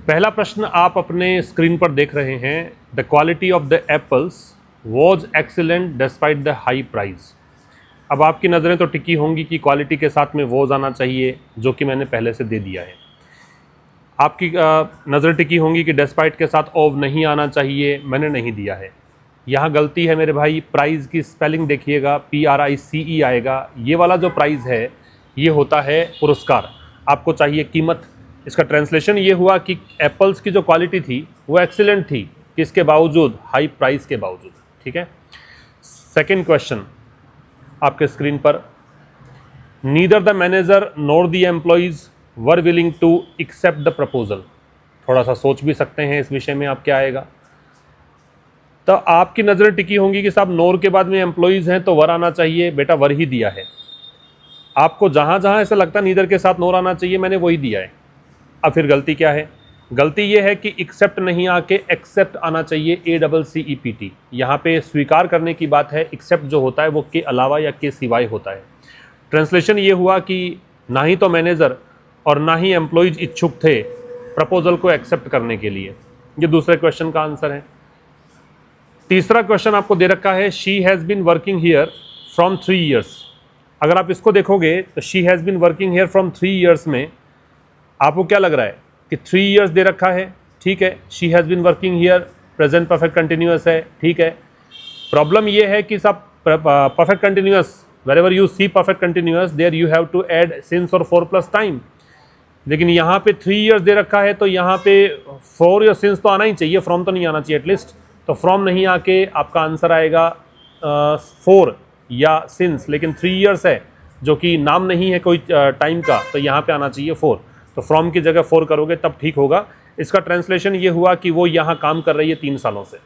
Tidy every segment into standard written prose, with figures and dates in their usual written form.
पहला प्रश्न आप अपने स्क्रीन पर देख रहे हैं, the quality of the apples was excellent despite the high price. अब आपकी नज़रें तो टिकी होंगी कि क्वालिटी के साथ में वॉज आना चाहिए, जो कि मैंने पहले से दे दिया है। आपकी नज़र टिकी होंगी कि डिस्पाइट के साथ ऑव नहीं आना चाहिए, मैंने नहीं दिया है। यहाँ गलती है मेरे भाई, प्राइज़ की स्पेलिंग देखिएगा, PRICE आएगा। ये वाला जो प्राइज़ है ये होता है पुरस्कार, आपको चाहिए कीमत। इसका ट्रांसलेशन ये हुआ कि एप्पल्स की जो क्वालिटी थी वो एक्सीलेंट थी, किसके बावजूद? हाई प्राइस के बावजूद। ठीक है। सेकंड क्वेश्चन आपके स्क्रीन पर, neither the manager nor the employees were willing to accept the proposal. थोड़ा सा सोच भी सकते हैं इस विषय में आप क्या आएगा। तो आपकी नज़रें टिकी होंगी कि साहब नोर के बाद में एम्प्लॉइज़ हैं तो वर आना चाहिए, बेटा वर ही दिया है। आपको जहाँ जहाँ ऐसा लगता है नीदर के साथ नोर आना चाहिए, मैंने वही दिया है। अब फिर गलती क्या है? गलती ये है कि एक्सेप्ट नहीं आके एक्सेप्ट आना चाहिए, ACCEPT। यहाँ पे स्वीकार करने की बात है, एक्सेप्ट जो होता है वो के अलावा या के सिवाय होता है। ट्रांसलेशन ये हुआ कि ना ही तो मैनेजर और ना ही एम्प्लॉइज इच्छुक थे प्रपोजल को एक्सेप्ट करने के लिए। ये दूसरे क्वेश्चन का आंसर है। तीसरा क्वेश्चन आपको दे रखा है, she has been working here from 3 years. अगर आप इसको देखोगे तो she has been working here from 3 years में आपको क्या लग रहा है कि 3 ईयर्स दे रखा है, ठीक है। She has been working here, present perfect continuous है, ठीक है। प्रॉब्लम ये है कि सब perfect continuous, wherever you see perfect continuous there you have to add since और 4 प्लस टाइम। लेकिन यहाँ पे 3 ईयर्स दे रखा है तो यहाँ पे 4 या सिंस तो आना ही चाहिए, फ्रॉम तो नहीं आना चाहिए एटलीस्ट। तो फ्रॉम नहीं आके आपका आंसर आएगा 4 या सिंस, लेकिन 3 ईयर्स है जो कि नाम नहीं है कोई टाइम का, तो यहाँ पे आना चाहिए 4। तो फ्रॉम की जगह 4 करोगे तब ठीक होगा। इसका ट्रांसलेशन ये हुआ कि वो यहाँ काम कर रही है 3 सालों से।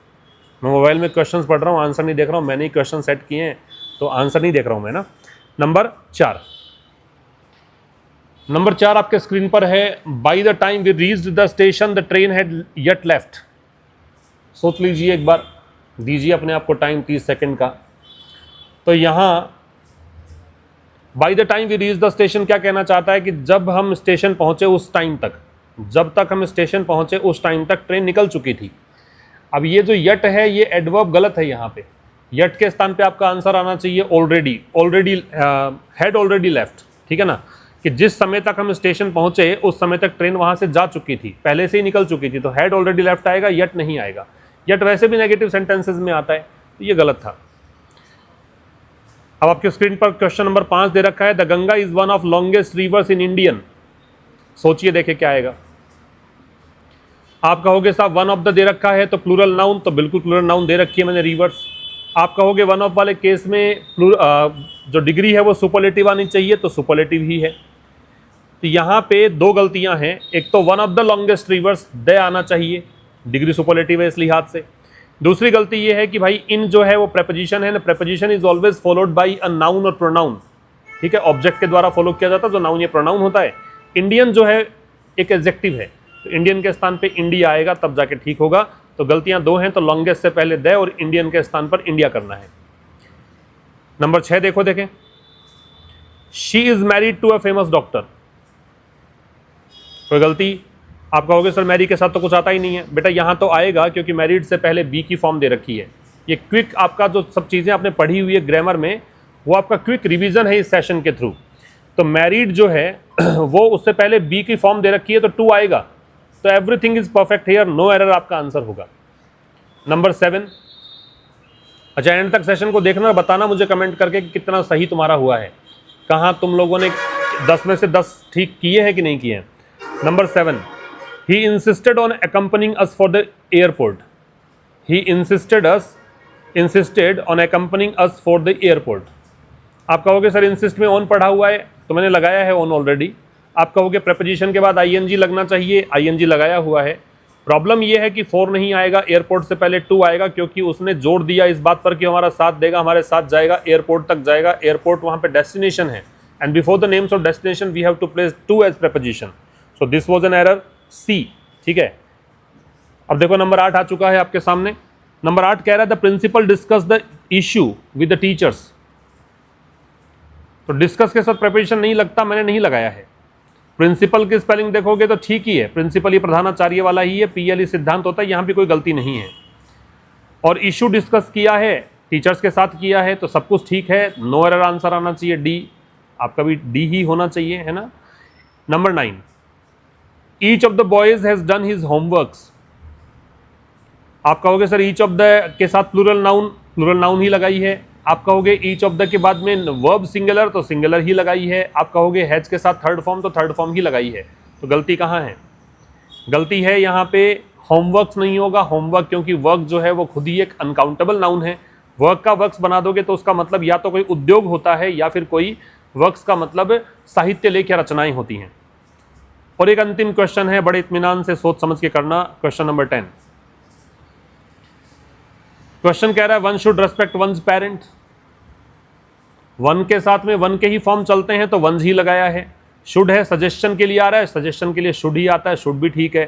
मैं मोबाइल में क्वेश्चंस पढ़ रहा हूँ, आंसर नहीं देख रहा हूँ, मैंने ही क्वेश्चन सेट किए हैं तो आंसर नहीं देख रहा हूँ मैं ना। नंबर 4 आपके स्क्रीन पर है, by the time we reached the station the train had yet left. सोच लीजिए एक बार, दीजिए अपने आप को टाइम 30 सेकंड का। तो यहाँ by the time we reach the station क्या कहना चाहता है कि जब हम स्टेशन पहुँचे उस टाइम तक, जब तक हम स्टेशन पहुँचे उस टाइम तक ट्रेन निकल चुकी थी। अब ये जो यट है ये एडवर्ब गलत है। यहाँ पे यट के स्थान पे आपका आंसर आना चाहिए ऑलरेडी, हैड ऑलरेडी लेफ्ट, ठीक है ना। कि जिस समय तक हम स्टेशन पहुँचे उस समय तक ट्रेन वहाँ से जा चुकी थी, पहले से ही निकल चुकी थी, तो हैड ऑलरेडी लेफ्ट आएगा, यट नहीं आएगा। यट वैसे भी नेगेटिव सेंटेंसेज में आता है, तो ये गलत था। अब आपके स्क्रीन पर क्वेश्चन नंबर 5 दे रखा है, the Ganga is one of longest reverse in Indian. सोचिए देखे क्या आएगा। आप कहोगे साहब वन ऑफ द दे रखा है तो प्लूरल नाउन, तो बिल्कुल प्लूरल नाउन दे रखी है मैंने, रिवर्स। आप कहोगे वन ऑफ वाले केस में जो डिग्री है वो सुपरलेटिव आनी चाहिए, तो सुपरलेटिव ही है। तो यहाँ पे 2 गलतियाँ हैं। एक तो one of the longest reverse the आना चाहिए, डिग्री सुपरलेटिव है इस लिहाज से। दूसरी गलती ये है कि भाई इन जो है वो प्रेपोजिशन है ना, preposition is always followed by a noun और प्रोनाउन, ठीक है। ऑब्जेक्ट के द्वारा फॉलो किया जाता है जो नाउन या प्रोनाउन होता है। इंडियन जो है एक एडजेक्टिव है, तो इंडियन के स्थान पे इंडिया आएगा तब जाके ठीक होगा। तो गलतियां 2 हैं, तो लॉन्गेस्ट से पहले द और इंडियन के स्थान पर इंडिया करना है। नंबर 6 देखें, she is married to a famous doctor. कोई गलती? आप कहोगे सर मैरी के साथ तो कुछ आता ही नहीं है। बेटा यहाँ तो आएगा क्योंकि मैरिड से पहले बी की फॉर्म दे रखी है। ये क्विक आपका जो सब चीज़ें आपने पढ़ी हुई है ग्रामर में, वो आपका क्विक रिवीजन है इस सेशन के थ्रू। तो मैरिड जो है वो उससे पहले बी की फॉर्म दे रखी है तो 2 आएगा। तो everything is perfect here, no error आपका आंसर होगा। नंबर 7। अच्छा, एंड तक सेशन को देखना, बताना मुझे कमेंट करके कि कितना सही तुम्हारा हुआ है, कहाँ तुम लोगों ने 10 में से 10 ठीक किए हैं कि नहीं किए हैं। Number 7, he insisted on accompanying us for the airport. He insisted on accompanying us for the airport. आप कहोगे सर इंसिस्ट में ऑन पढ़ा हुआ है, तो मैंने लगाया है ऑन ऑलरेडी। आप कहोगे प्रेपोजिशन के बाद ING लगना चाहिए, ING लगाया हुआ है। प्रॉब्लम ये है कि 4 नहीं आएगा, एयरपोर्ट से पहले 2 आएगा, क्योंकि उसने जोर दिया इस बात पर कि हमारा साथ देगा, हमारे साथ जाएगा, एयरपोर्ट तक जाएगा। एयरपोर्ट वहाँ पे डेस्टिनेशन है, and before the names of destination we have to place 2 as preposition. So this was an error, see, ठीक है। अब देखो नंबर 8 आ चुका है आपके सामने। नंबर 8 कह रहा है the principal discuss the issue with the teachers. तो डिस्कस के साथ प्रेपोजिशन नहीं लगता, मैंने नहीं लगाया है। प्रिंसिपल की स्पेलिंग देखोगे तो ठीक ही है, प्रिंसिपल ये प्रधानाचार्य वाला ही है, PL सिद्धांत होता है, यहाँ भी कोई गलती नहीं है। और इशू डिस्कस किया है, टीचर्स के साथ किया है, तो सब कुछ ठीक है। नो एरर आंसर आना चाहिए डी, आपका भी डी ही होना चाहिए, है ना। Number 9, each of the boys has done his homeworks. आप कहोगे सर ईच ऑफ द के साथ प्लूरल नाउन ही लगाई है। आप कहोगे ईच ऑफ द के बाद में वर्ब सिंगुलर, तो सिंगुलर ही लगाई है। आप कहोगे हैज के साथ थर्ड फॉर्म, तो थर्ड फॉर्म ही लगाई है। तो गलती कहाँ है? गलती है यहाँ पे होमवर्क्स नहीं होगा, होमवर्क, क्योंकि वर्क जो है वो खुद ही एक अनकाउंटेबल नाउन है। वर्क का वर्क्स बना दोगे तो उसका मतलब या तो कोई उद्योग होता है या फिर कोई वर्क्स का मतलब साहित्य लेख या रचनाएं होती हैं। और एक अंतिम क्वेश्चन है, बड़े इत्मीनान से सोच समझ के करना। क्वेश्चन नंबर 10, क्वेश्चन कह रहा है one should respect one's parent. One के साथ में वन के ही फॉर्म चलते हैं तो वंस ही लगाया है। शुड है, सजेशन के लिए आ रहा है, सजेशन के लिए शुड ही आता है, शुड भी ठीक है।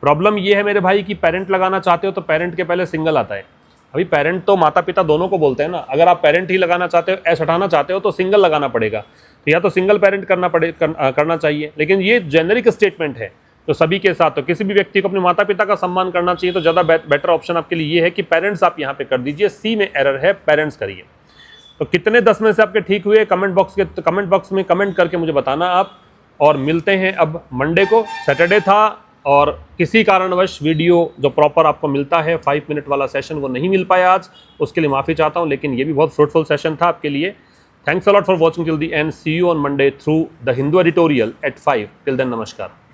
प्रॉब्लम ये है मेरे भाई कि पेरेंट लगाना चाहते हो तो पेरेंट के पहले सिंगल आता है। अभी पेरेंट तो माता पिता दोनों को बोलते हैं ना, अगर आप पेरेंट ही लगाना चाहते हो, एस हटाना चाहते हो तो सिंगल लगाना पड़ेगा। तो या तो सिंगल पेरेंट करना चाहिए, लेकिन ये जेनरिक स्टेटमेंट है तो सभी के साथ, तो किसी भी व्यक्ति को अपने माता पिता का सम्मान करना चाहिए, तो ज़्यादा बेटर ऑप्शन आपके लिए ये है कि पेरेंट्स आप यहाँ पे कर दीजिए। सी में एरर है, पेरेंट्स करिए। तो कितने 10 में से आपके ठीक हुए कमेंट बॉक्स में कमेंट करके मुझे बताना आप। और मिलते हैं अब मंडे को, सैटरडे था और किसी कारणवश वीडियो जो प्रॉपर आपको मिलता है 5 मिनट वाला सेशन वो नहीं मिल पाया आज, उसके लिए माफ़ी चाहता हूँ, लेकिन ये भी बहुत फ्रूटफुल सेशन था आपके लिए। Thanks a lot for watching till the end, see you on Monday through the Hindu editorial at 5। Till then नमस्कार।